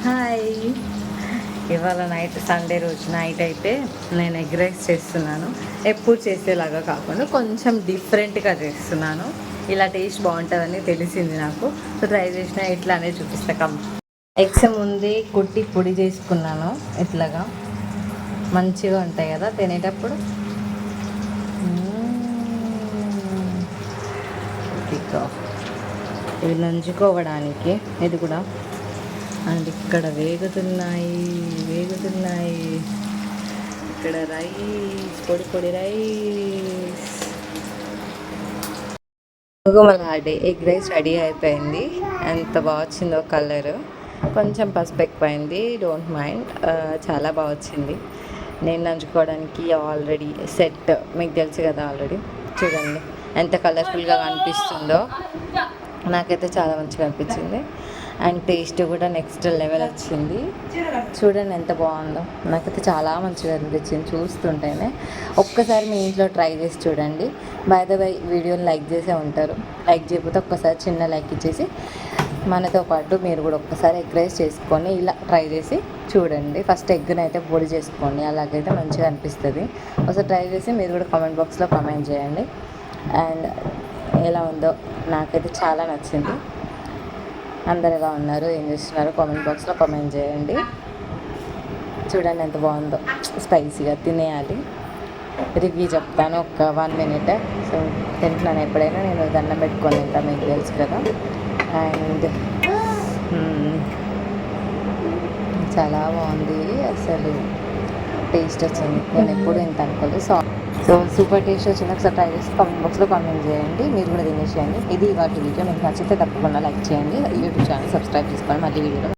Hi, ఇవాళ night Sunday రోజు night అయితే నేను ఎగ్ రైస్ చేస్తున్నాను. ఎప్పుడు చేసేలాగా కాకుండా కొంచెం డిఫరెంట్గా చేస్తున్నాను. ఇలా టేస్ట్ బాగుంటుందని తెలిసింది నాకు. సో ట్రై చేసిన ఇట్లానే చూపిస్తాం. ఎగ్స్ ముందే కొట్టి పొడి చేసుకున్నాను. ఇట్లాగా మంచిగా ఉంటాయి కదా తినేటప్పుడు. ఇవి నంచుకోవడానికి ఇది కూడా. అండ్ ఇక్కడ వేగుతున్నాయి ఇక్కడ రైస్, పొడి పొడి రైస్. గుమలాడే ఎగ్ రైస్ రెడీ అయిపోయింది. ఎంత బాగా వచ్చిందో కలర్. కొంచెం పసుపు ఎక్కువైంది, డోంట్ మైండ్. చాలా బాగా వచ్చింది. నేను నంచుకోవడానికి ఆల్రెడీ సెట్, మీకు తెలుసు కదా ఆల్రెడీ. చూడండి ఎంత కలర్ఫుల్గా కనిపిస్తుందో. నాకైతే చాలా మంచిగా అనిపించింది. అండ్ టేస్ట్ కూడా నెక్స్ట్ లెవెల్ వచ్చింది. చూడండి ఎంత బాగుందో. నాకైతే చాలా మంచిగా అనిపించింది చూస్తుంటేనే. ఒక్కసారి మీ ఇంట్లో ట్రై చేసి చూడండి. బై ద వై వీడియోని లైక్ చేసే ఉంటారు. లైక్ చేయకపోతే ఒక్కసారి చిన్న లైక్ ఇచ్చేసి మనతో పాటు మీరు కూడా ఒక్కసారి ఎగ్ రైస్ చేసుకొని ఇలా ట్రై చేసి చూడండి. ఫస్ట్ ఎగ్ని అయితే పొడి చేసుకోండి, అలాగైతే మంచిగా అనిపిస్తుంది. ఒకసారి ట్రై చేసి మీరు కూడా కామెంట్ బాక్స్లో కామెంట్ చేయండి. అండ్ ఎలా ఉందో నాకైతే చాలా నచ్చింది. అందరు ఎలా ఉన్నారు, ఏం చేస్తున్నారు కామెంట్ బాక్స్లో కామెంట్ చేయండి. చూడండి ఎంత బాగుందో. స్పైసీగా తినేయాలి. రివ్యూ చెప్తాను ఒక 1 minute. సో తింటున్నాను. ఎప్పుడైనా నేను దండం పెట్టుకొని తింటాను, మీకు తెలుసు కదా. అండ్ చాలా బాగుంది అసలు. టేస్ట్ వచ్చింది. నేను ఎప్పుడు ఇంత అనుకోలేదు. సో సూపర్ టేస్ట్ వచ్చింది. ఒకసారి ట్రై చేసి కామెంట్ బాక్స్లో కామెంట్ చేయండి. మీరు కూడా తినేసేయండి. ఇది ఇవాళ వీడియో. మీకు నచ్చితే తప్పకుండా లైక్ చేయండి. యూట్యూబ్ ఛానల్ సబ్స్క్రైబ్ చేసుకోండి. మళ్ళీ వీడియోలో